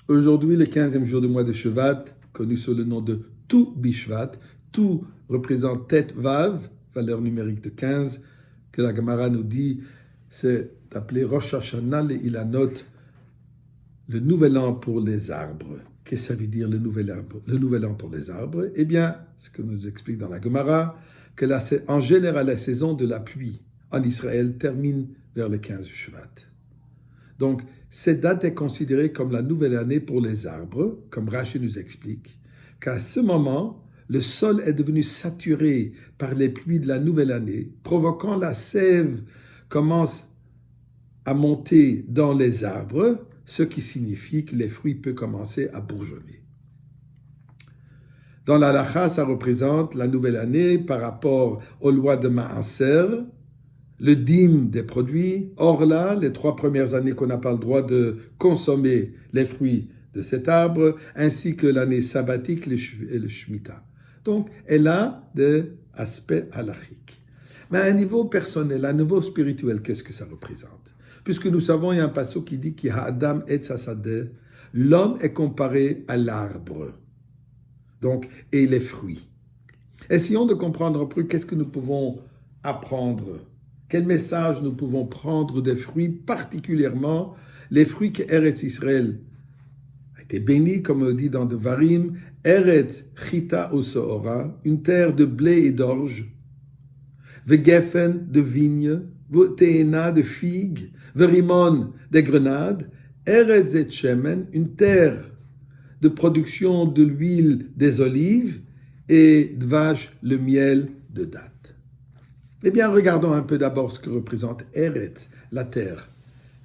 Aujourd'hui, le 15e jour du mois de Shevat, connu sous le nom de Tu Bishvat, Tu représente Tet Vav, valeur numérique de 15, que la Gemara nous dit, c'est appelé Rosh Hashanah le Ilanot, le nouvel an pour les arbres. Qu'est-ce que ça veut dire le nouvel an pour les arbres? Eh bien, ce que nous explique dans la Gemara, que en général, la saison de la pluie en Israël termine vers le 15 Shevat. Donc, cette date est considérée comme la nouvelle année pour les arbres, comme Rashi nous explique, qu'à ce moment, le sol est devenu saturé par les pluies de la nouvelle année, provoquant la sève commence à monter dans les arbres, ce qui signifie que les fruits peuvent commencer à bourgeonner. Dans la halakha, ça représente la nouvelle année par rapport aux lois de Maaser, le dîme des produits. Or là, les 3 premières années qu'on n'a pas le droit de consommer les fruits de cet arbre, ainsi que l'année sabbatique et le Shemitah. Donc, elle a des aspects halachiques. Mais à un niveau personnel, à un niveau spirituel, qu'est-ce que ça représente? Puisque nous savons, il y a un passage qui dit « Adam et Sasadeh », l'homme est comparé à l'arbre, donc, et les fruits. Essayons de comprendre un peu qu'est-ce que nous pouvons apprendre. Quel message nous pouvons prendre des fruits, particulièrement les fruits que Eretz Israël a été béni, comme on dit dans Devarim, Eretz Chita Osoora, une terre de blé et d'orge, Vegefen de vigne, Teena de figues, Verimon des grenades, Eretz et Shemen, une terre de production de l'huile des olives, et Dvash, le miel de date. Eh bien, regardons un peu d'abord ce que représente Eretz, la terre.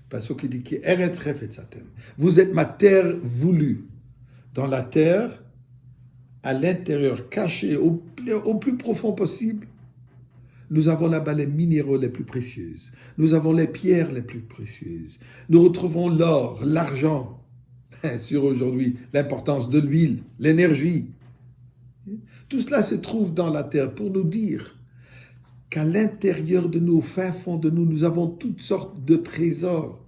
Parce qu'il dit que Eretz Refetzatem. Vous êtes ma terre voulue. Dans la terre, à l'intérieur, caché au plus profond possible, nous avons là-bas les minéraux les plus précieuses. Nous avons les pierres les plus précieuses. Nous retrouvons l'or, l'argent. Bien sûr, aujourd'hui, l'importance de l'huile, l'énergie. Tout cela se trouve dans la terre pour nous dire qu'à l'intérieur de nous, au fin fond de nous, nous avons toutes sortes de trésors.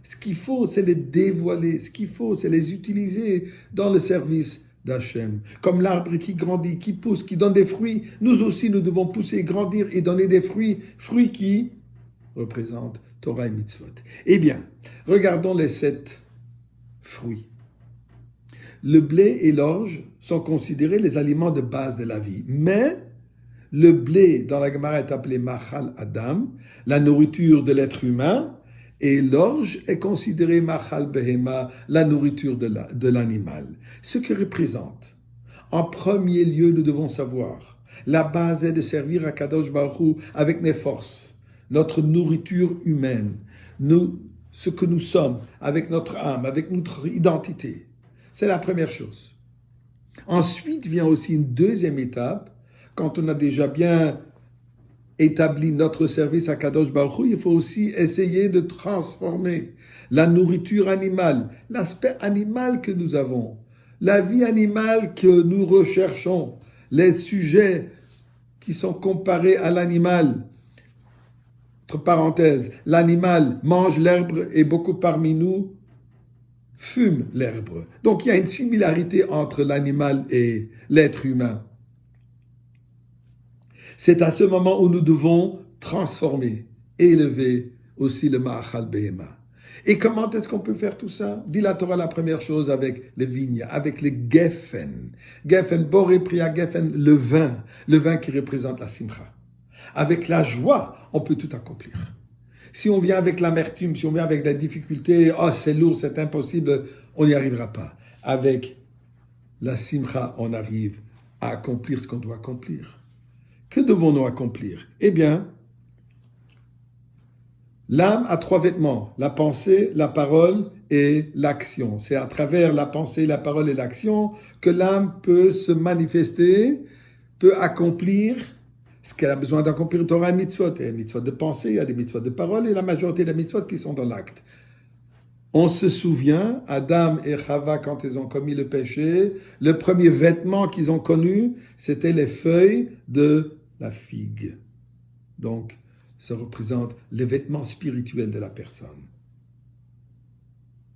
Ce qu'il faut, c'est les dévoiler. Ce qu'il faut, c'est les utiliser dans le service d'Hachem. Comme l'arbre qui grandit, qui pousse, qui donne des fruits, nous aussi, nous devons pousser, grandir et donner des fruits. Fruits qui représentent Torah et Mitzvot. Eh bien, regardons les 7 fruits. Le blé et l'orge sont considérés les aliments de base de la vie. Mais le blé, dans la Gemara, est appelé Machal Adam, la nourriture de l'être humain, et l'orge est considéré Machal Behema, la nourriture de l'animal. Ce qui représente, en premier lieu, nous devons savoir, la base est de servir à Kadosh Baruch Hu avec nos forces, notre nourriture humaine, ce que nous sommes, avec notre âme, avec notre identité. C'est la première chose. Ensuite vient aussi une deuxième étape. Quand on a déjà bien établi notre service à Kadosh Baruch Hu, il faut aussi essayer de transformer la nourriture animale, l'aspect animal que nous avons, la vie animale que nous recherchons, les sujets qui sont comparés à l'animal. Entre parenthèses, l'animal mange l'herbe et beaucoup parmi nous fument l'herbe. Donc il y a une similarité entre l'animal et l'être humain. C'est à ce moment où nous devons transformer, élever aussi le Ma'achal Behema. Et comment est-ce qu'on peut faire tout ça? Dit la Torah la première chose avec les vignes, avec les Geffen. Geffen, Boré, Priya, Geffen, le vin qui représente la Simcha. Avec la joie, on peut tout accomplir. Si on vient avec l'amertume, si on vient avec la difficulté, oh c'est lourd, c'est impossible, on n'y arrivera pas. Avec la Simcha, on arrive à accomplir ce qu'on doit accomplir. Que devons-nous accomplir? Eh bien, l'âme a 3 vêtements, la pensée, la parole et l'action. C'est à travers la pensée, la parole et l'action que l'âme peut se manifester, peut accomplir ce qu'elle a besoin d'accomplir. Torah et mitzvot. Il y a des mitzvot de pensée, il y a des mitzvot de parole et la majorité des mitzvot qui sont dans l'acte. On se souvient, Adam et Chava, quand ils ont commis le péché, le premier vêtement qu'ils ont connu, c'était les feuilles de la figue. Donc, ça représente les vêtements spirituels de la personne.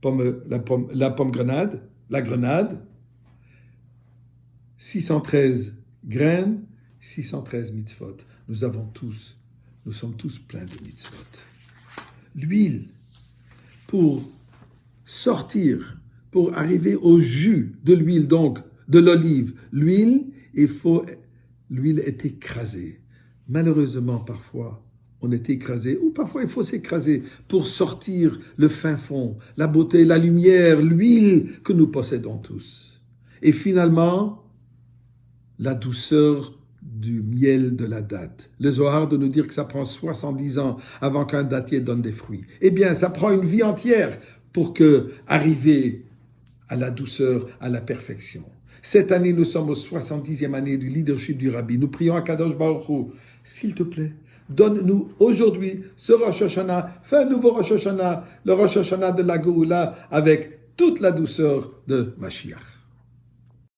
la pomme grenade, la grenade, 613 graines, 613 mitzvot. Nous sommes tous pleins de mitzvot. L'huile, pour sortir, pour arriver au jus de l'huile, donc de l'olive, l'huile est écrasée. Malheureusement, parfois, on est écrasé, ou parfois il faut s'écraser pour sortir le fin fond, la beauté, la lumière, l'huile que nous possédons tous. Et finalement, la douceur du miel de la date. Le Zohar de nous dire que ça prend 70 ans avant qu'un dattier donne des fruits. Eh bien, ça prend une vie entière pour arriver à la douceur, à la perfection. Cette année, nous sommes aux 70e année du leadership du Rabbi. Nous prions à Kadosh Baruch Hu, s'il te plaît, donne-nous aujourd'hui ce Rosh Hashanah, fais un nouveau Rosh Hashanah, le Rosh Hashanah de la Géoula avec toute la douceur de Mashiach.